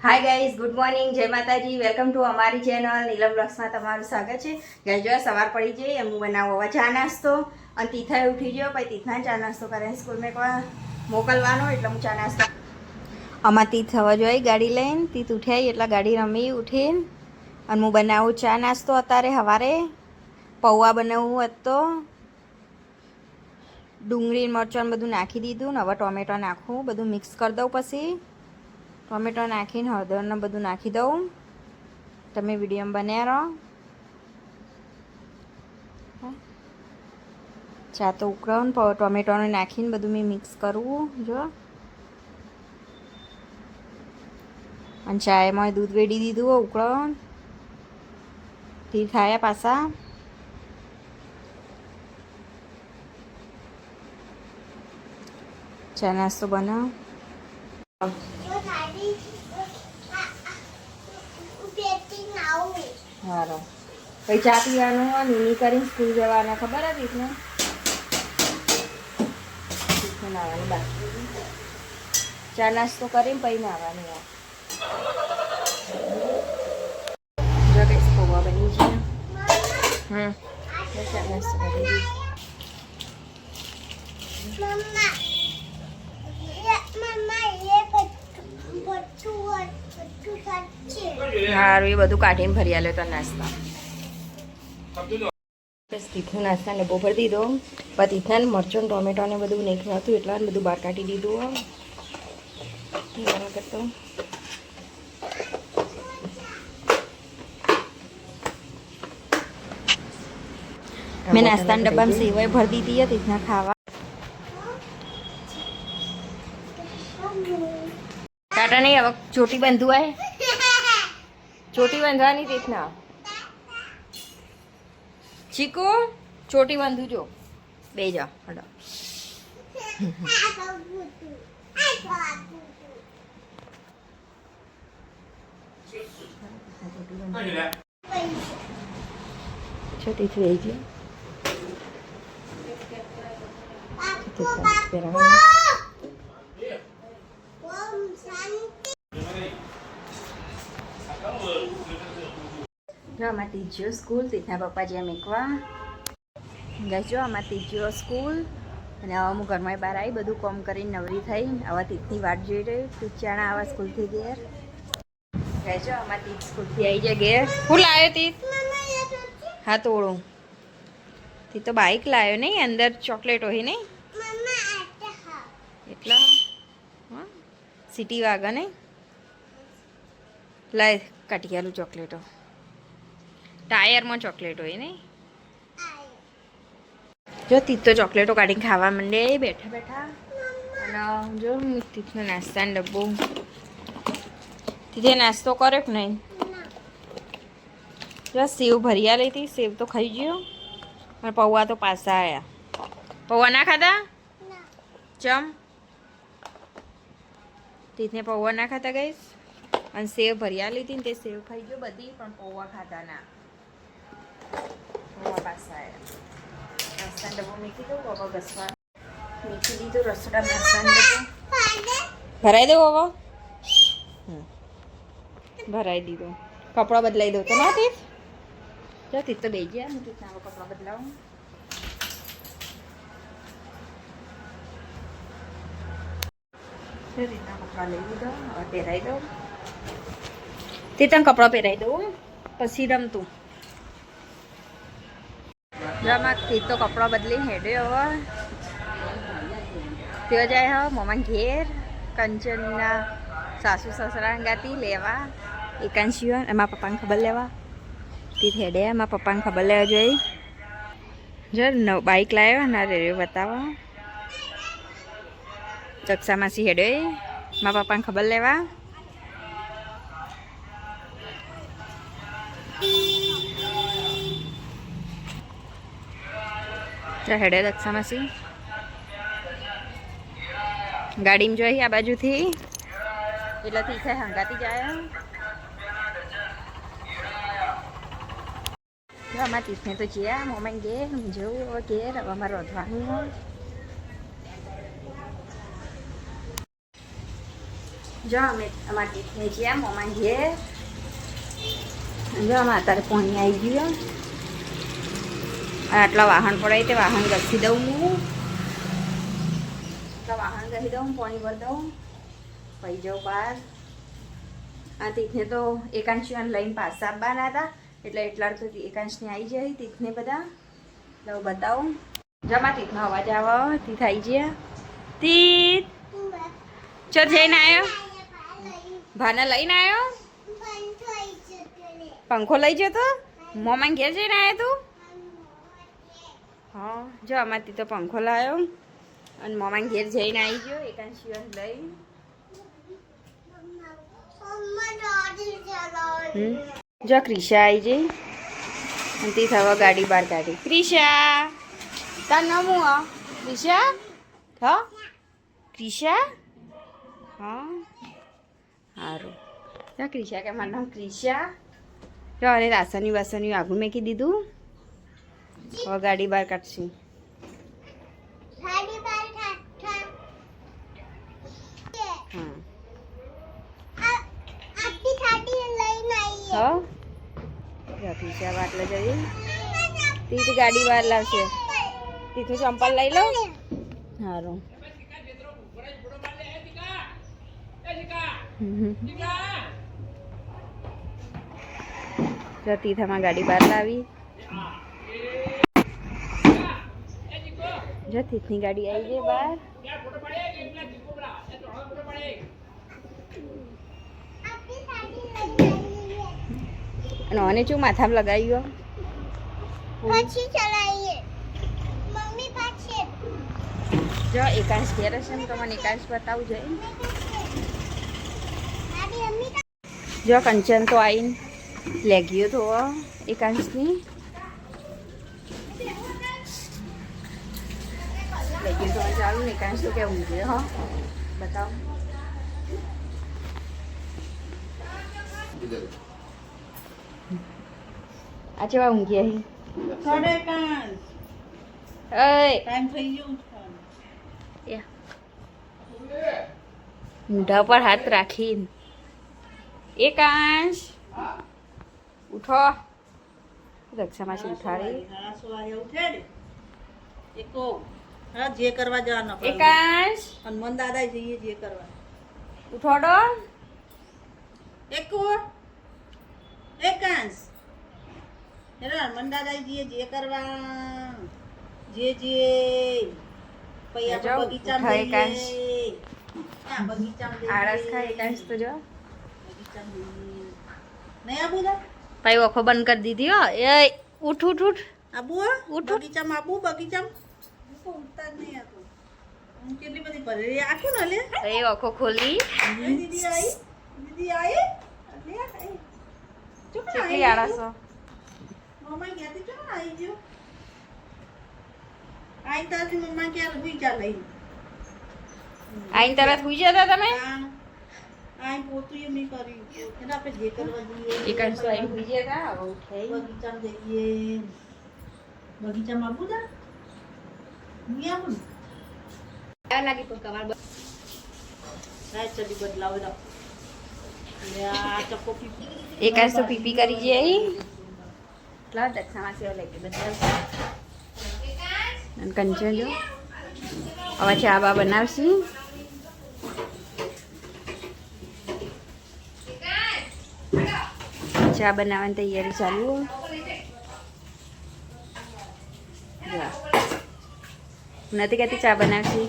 Hi guys, good morning, જય માતાજી. Welcome to અમારી ચેનલ નીલમ બ્લોગ્સમાં તમારું સ્વાગત છે. ગાઈઝ જો સવાર પડી જઈ એમ બનાવો હવે ચા નાસ્તો અને તીથાએ ઉઠી ગયો પછી તીથા ચા નાસ્તો કરે સ્કૂલમાં મોકલવાનો એટલે હું ચા નાસ્તો આમાં તીથ હવે જોઈ ગાડી લઈને તીથ ઉઠ્યાઈ એટલે ગાડી રમી ઉઠીને અને હું બનાવું ચા નાસ્તો. અત્યારે સવારે પૌવા બનાવવું હતો, ડુંગળી મરચાં બધું નાખી દીધું ને હવે ટોમેટો નાખું, બધું મિક્સ કરી દઉં, પછી ટોમેટો નાખીને હળદરને બધું નાખી દઉં. તમે વિડીયોમાં બન્યા રહો. ચા તો ઉકળાવું ને ટોમેટોને નાખીને બધું મેં મિક્સ કરવું જો. અને ચાયમાં દૂધ વેડી દીધું ઉકળાવું થી ખાયા પાછા. ચા નાસ્તો બનાવ. સારો પછી ચા પીવાનું હોય નીની કરીને સ્કૂલ જવાના ખબર હતી ને નાવાની બાકી ચા નાસ્તો કરીને પછી નાવાની આ જો કઈ પૌવા બની છે. ચા નાસ્તો કરી દીધી. સારું એ બધું કાઢીને ભરી આલ્યો તો નાસ્તા. તીથનું નાસ્તા ડબ્બો ભરી દીધો. પછી તીથાને મરચું ટોમેટો ને બધું નાખ્યું હતું એટલે બધું બહાર કાઢી દીધું. કરતો મેં નાસ્તાના ડબ્બામાં સેવાય ભરી દીધી હતી તીથના ખાવા. ટાટા નહીં હવે ચોટી બાંધવું હોય, ચોટી બાંધવાની રીતના. ચીકુ ચોટી બાંધું જો બે જા હડો. ચોટી થઈ ગઈ. જો આમાં તીજ્યો સ્કૂલ તીથના પપ્પા જ્યાં મેકવા ગઈ. જો આમાં તીજ્યો સ્કૂલ અને હવે હું ઘરમાં બહાર આવી બધું કોમ કરીને નવરી થઈ. હવે તીથની વાટ જોઈ રહી. તીચાણા આવા સ્કૂલથી ઘેર ગઈ. જો આમાં તીથ સ્કૂલથી આવી જાય ઘેર. હું લાવ્યો તીથ? હા તોડું. તી તો બાઇક લાવ્યો નહીં, અંદર ચોકલેટ હોય નહીં એટલા હા સિટી વાગા નહીં લાય કાઢી આલું ચોકલેટો. ટાયરમાં ચોકલેટ હોય નહીં. જો તીત તો ચોકલેટો કાઢીને ખાવા માંડે બેઠા બેઠા. અને જો તીથનો નાસ્તાનો ડબ્બો તીથે નાસ્તો કર્યો કે નહીં? જો સેવ ભર્યા લેતી, સેવ તો ખાઈ ગયો અને પૌવા તો પાછા આવ્યા. પૌવા ના ખાધા? ચમ તીથને પૌવા ના ખાતા ગઈશ. અને સેવ ભર્યા લીધી ને તે સેવ ખાઈ ગયો બધી, પણ પૌવા ખાતા ના. પૌવા પાછા આવ્યા. નાસ્તાનો ડબ્બો મૂકી દઉં બાબા ઘસવા મૂકી દીધું. રસોડા નાસ્તાનો ડબ્બો ભરાઈ દઉં હવે. ભરાઈ દીધું. કપડાં બદલાઈ દઉં તો ના તીથ? જો તીથ તો બે ગયા. હું તીથના હવે કપડાં બદલાવું. રીતના કપડાં લઈ લીધા. હવે પહેરાઈ દઉં. તે તને કપડાં પહેરાઈ દઉં પછી રમતું. જમા તીથ તો કપડાં બદલી હેડ્યો. હવે તેઓ જાય હવે મમ્મા ઘેર કંચનના સાસુ સસરા ગાતી લેવા એકાંશીઓ એમાં પપ્પાને ખબર લેવા. તીથ હેડે એમાં પપ્પાને ખબર લેવા જોઈ. જો બાઇક લાવ્યો ના રેડિયો બતાવવા. ચક્ષા માસી હેડે મારા પપ્પાને ખબર લેવા. હેડે દક્ષા માસી ગાડીમાં જોઈ આ બાજુથી એટલે તીથે હંગાતી જાય. અમારા તીથને તો જ્યાં મમ્મી ઘેર જવું હવે ઘેર. હવે અમારે રોધવાનું હોય. જો અમે અમારા ટીફને જ્યાં મમ્મા ઘેર જો અમે અત્યારે પાણી આવી ગયું આટલા વાહન પડાય તે વાહન ઘસી દઉં હું આટલા વાહન ઘસી દઉં પાણી ભરી દઉં પછી જાઉં બહાર આ તીથને તો એકાંશીઓને લઈને પાછા આવવાના હતા એટલે એટલા તો એકાંશને આવી જાય તીથને બધા એટલે હું બતાવું જમા તીથનો અવાજ આવો તીથ આવી ગયા તીથ ચો જઈને આવ્યો ભાને લઈને આવ્યો પંખો લઈ ગયો તો મોમાં ઘેર જઈને આવ્યો તું હા જો અમારથી તો પંખો લાવ્યો અને મોમાં ઘેર જઈને આવી ગયો એકાંશીઓને લઈ જો ક્રિશા આવી જઈ અને તે થવા ગાડી બહાર કાઢી ક્રિશા તાર નામ હું ક્રિશા હા ક્રિશા હા સારું જો ક્રિશા કે મારું નામ ક્રિશા જો અરે રાસની વાસની આગું મેકી દીધું હવે ગાડી બહાર કાઢશું હા ક્રિશા બાટલે જઈએ તીથી ગાડી બહાર લાવશે તીથી ચંપલ લઈ લો સારું જો તીથામાં ગાડી બહાર લાવી જો તીથની ગાડી આવી ગઈ બહાર અને શું માથામાં લગાવ્યો પછી ચલાવીએ મમ્મી પાછે જો એકાંશ ઘેર હશે ને તો મને એકાંશ બતાવું જોઈએ જો કંચન તો આવીને લેગ્યો તો એકાંશની લેગ્યો તો ચાલુ ને એકાંશ તો કેવું છે હા બતાવો આ કેવા ઊંઘી અહીં મોઢા પર હાથ રાખીને એકાંશ ઉઠો રક્ષામાંથી ઉઠાડી જે કરવા જવાનો એકાંશ હનુમાન દાદા જઈએ જે કરવા ઉઠોડો એકાંશ હનુમાન દાદા જઈએ જે કરવા જે પછી આપણે બગીચામાં જઈએ બગીચામાં આળસ ખાય એકાંશ તો જો નહીં આબુ ભાઈ ઓખો બંધ કરી દીધી હો એ ઉઠ ઉઠ ઉઠ આબુ ઉઠ બગીચામાં બગીચામાં ઉઠતા જ નહીં આતું હું કેટલી બધી ભરેલી આખું ને લે એ ઓખો ખોલી દીદી આવી કેટલી આળસો મમ્મા ક્યાંથી ચો આવી ગયો આઈ તારી મમ્મા ક્યારે હુઈ જા લઈ આઈને તરત હુઈ જતા તમે આઈ પોતું એમ નહીં કરી એટલે આપણે જે કરવા જઈએ એકાંશ તો આઈને હુઈ જતા હવે ઉઠે બગીચામાં જઈએ બગીચામાં આવું જા હું આવું આ લાગી પણ કમાર ને ચડી બદલાવ દો આ ચપ્પો એકાંશ તો પીપી કરી જઈ લા દક્ષામાં સેવા લાગી બધા અને કંચન જો હવે ચા બા બનાવશી ચા બનાવવાની તૈયારી ચાલુ નથી કહેતી ચા બનાવશી